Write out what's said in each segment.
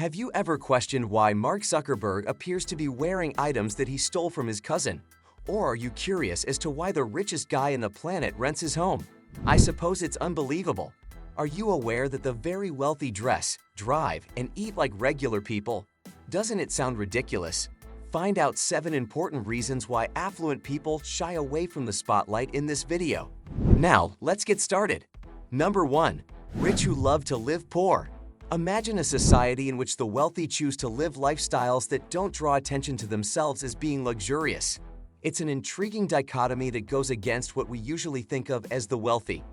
Have you ever questioned why Mark Zuckerberg appears to be wearing items that he stole from his cousin? Or are you curious as to why the richest guy on the planet rents his home? I suppose it's unbelievable. Are you aware that the very wealthy dress, drive, and eat like regular people? Doesn't it sound ridiculous? Find out 7 important reasons why affluent people shy away from the spotlight in this video. Now, let's get started. Number 1. Rich who love to live poor. Imagine a society in which the wealthy choose to live lifestyles that don't draw attention to themselves as being luxurious. It's an intriguing dichotomy that goes against what we usually think of as the wealthy.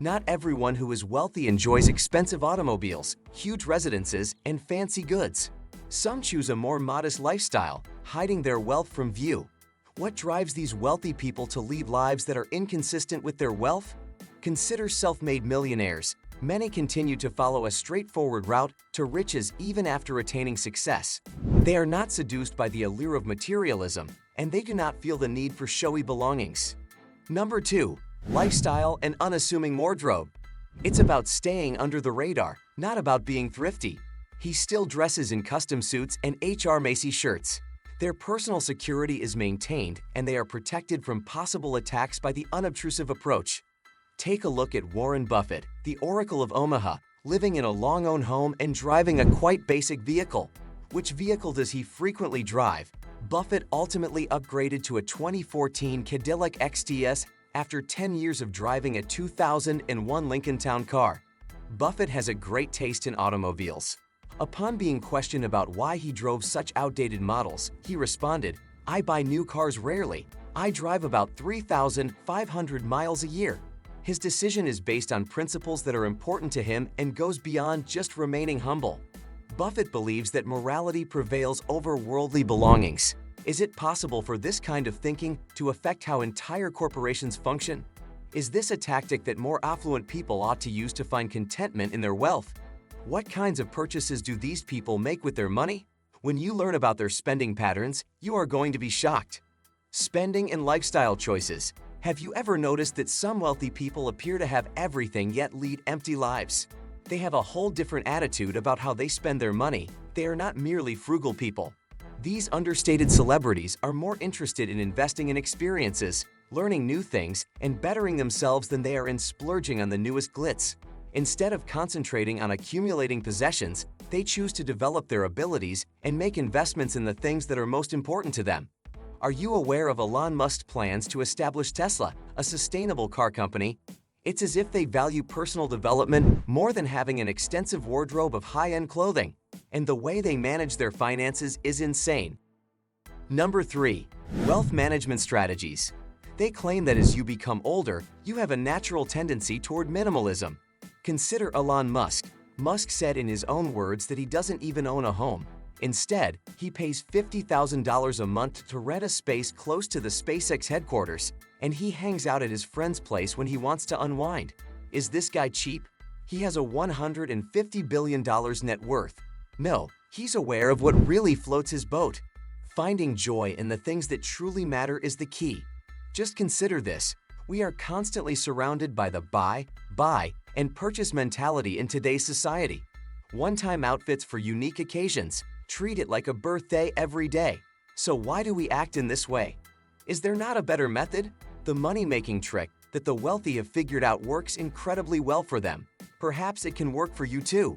Not everyone who is wealthy enjoys expensive automobiles, huge residences, and fancy goods. Some choose a more modest lifestyle, hiding their wealth from view. What drives these wealthy people to lead lives that are inconsistent with their wealth? Consider self-made millionaires. Many continue to follow a straightforward route to riches even after attaining success. They are not seduced by the allure of materialism, and they do not feel the need for showy belongings. Number 2. Lifestyle and unassuming wardrobe. It's about staying under the radar, not about being thrifty. He still dresses in custom suits and HR Macy shirts. Their personal security is maintained, and they are protected from possible attacks by the unobtrusive approach. Take a look at Warren Buffett, the Oracle of Omaha, living in a long-owned home and driving a quite basic vehicle. Which vehicle does he frequently drive? Buffett ultimately upgraded to a 2014 Cadillac XTS after 10 years of driving a 2001 Lincoln Town car. Buffett has a great taste in automobiles. Upon being questioned about why he drove such outdated models, he responded, "I buy new cars rarely. I drive about 3,500 miles a year." His decision is based on principles that are important to him and goes beyond just remaining humble. Buffett believes that morality prevails over worldly belongings. Is it possible for this kind of thinking to affect how entire corporations function? Is this a tactic that more affluent people ought to use to find contentment in their wealth? What kinds of purchases do these people make with their money? When you learn about their spending patterns, you are going to be shocked. Spending and lifestyle choices. Have you ever noticed that some wealthy people appear to have everything yet lead empty lives? They have a whole different attitude about how they spend their money. They are not merely frugal people. These understated celebrities are more interested in investing in experiences, learning new things, and bettering themselves than they are in splurging on the newest glitz. Instead of concentrating on accumulating possessions, they choose to develop their abilities and make investments in the things that are most important to them. Are you aware of Elon Musk's plans to establish Tesla, a sustainable car company? It's as if they value personal development more than having an extensive wardrobe of high-end clothing. And the way they manage their finances is insane. Number 3. Wealth management strategies. They claim that as you become older, you have a natural tendency toward minimalism. Consider Elon Musk. Musk said in his own words that he doesn't even own a home. Instead, he pays $50,000 a month to rent a space close to the SpaceX headquarters, and he hangs out at his friend's place when he wants to unwind. Is this guy cheap? He has a $150 billion net worth. No, he's aware of what really floats his boat. Finding joy in the things that truly matter is the key. Just consider this. We are constantly surrounded by the buy, and purchase mentality in today's society. One-time outfits for unique occasions. Treat it like a birthday every day. So why do we act in this way? Is there not a better method? The money-making trick that the wealthy have figured out works incredibly well for them. Perhaps it can work for you too.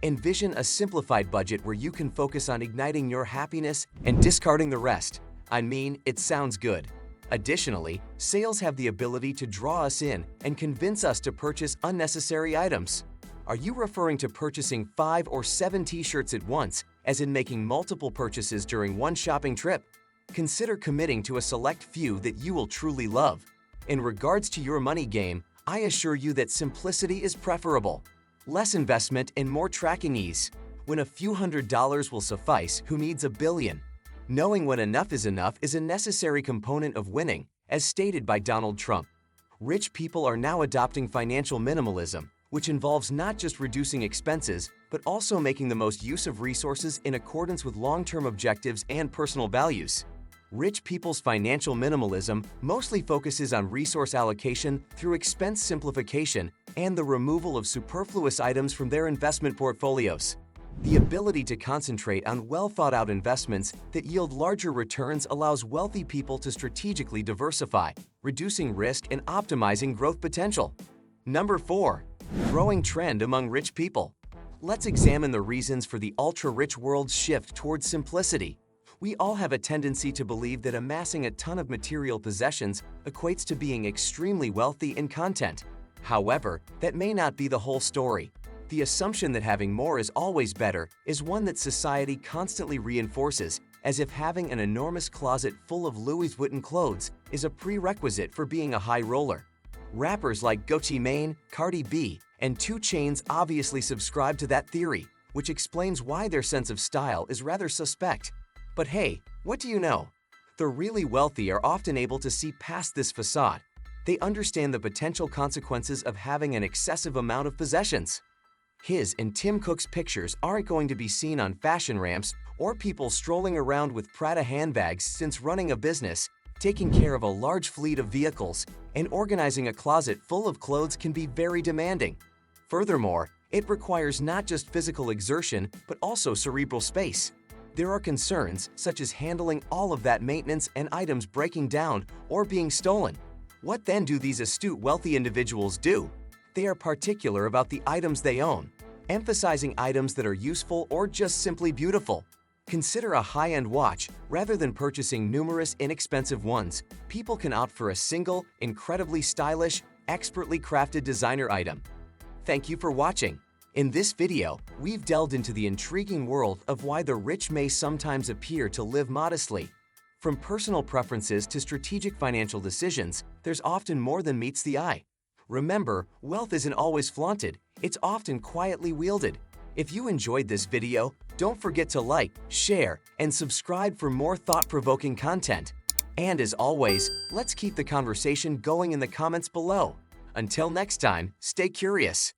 Envision a simplified budget where you can focus on igniting your happiness and discarding the rest. I mean, it sounds good. Additionally, sales have the ability to draw us in and convince us to purchase unnecessary items. Are you referring to purchasing 5 or 7 t-shirts at once, as in making multiple purchases during one shopping trip? Consider committing to a select few that you will truly love. In regards to your money game, I assure you that simplicity is preferable. Less investment and more tracking ease. When a few $100s will suffice, who needs a billion? Knowing when enough is a necessary component of winning, as stated by Donald Trump. Rich people are now adopting financial minimalism, which involves not just reducing expenses, but also making the most use of resources in accordance with long-term objectives and personal values. Rich people's financial minimalism mostly focuses on resource allocation through expense simplification and the removal of superfluous items from their investment portfolios. The ability to concentrate on well-thought-out investments that yield larger returns allows wealthy people to strategically diversify, reducing risk and optimizing growth potential. Number 4. Growing trend among rich people. Let's examine the reasons for the ultra-rich world's shift towards simplicity. We all have a tendency to believe that amassing a ton of material possessions equates to being extremely wealthy in content. However, that may not be the whole story. The assumption that having more is always better is one that society constantly reinforces, as if having an enormous closet full of Louis Vuitton clothes is a prerequisite for being a high roller. Rappers like Gucci Mane, Cardi B, and 2 Chainz obviously subscribe to that theory, which explains why their sense of style is rather suspect. But hey, what do you know? The really wealthy are often able to see past this facade. They understand the potential consequences of having an excessive amount of possessions. His and Tim Cook's pictures aren't going to be seen on fashion ramps or people strolling around with Prada handbags, since running a business, taking care of a large fleet of vehicles, and organizing a closet full of clothes can be very demanding. Furthermore, it requires not just physical exertion but also cerebral space. There are concerns such as handling all of that maintenance and items breaking down or being stolen. What then do these astute wealthy individuals do? They are particular about the items they own, emphasizing items that are useful or just simply beautiful. Consider a high-end watch. Rather than purchasing numerous inexpensive ones, people can opt for a single, incredibly stylish, expertly crafted designer item. Thank you for watching. In this video, we've delved into the intriguing world of why the rich may sometimes appear to live modestly. From personal preferences to strategic financial decisions, there's often more than meets the eye. Remember, wealth isn't always flaunted, it's often quietly wielded. If you enjoyed this video, don't forget to like, share, and subscribe for more thought-provoking content. And as always, let's keep the conversation going in the comments below. Until next time, stay curious.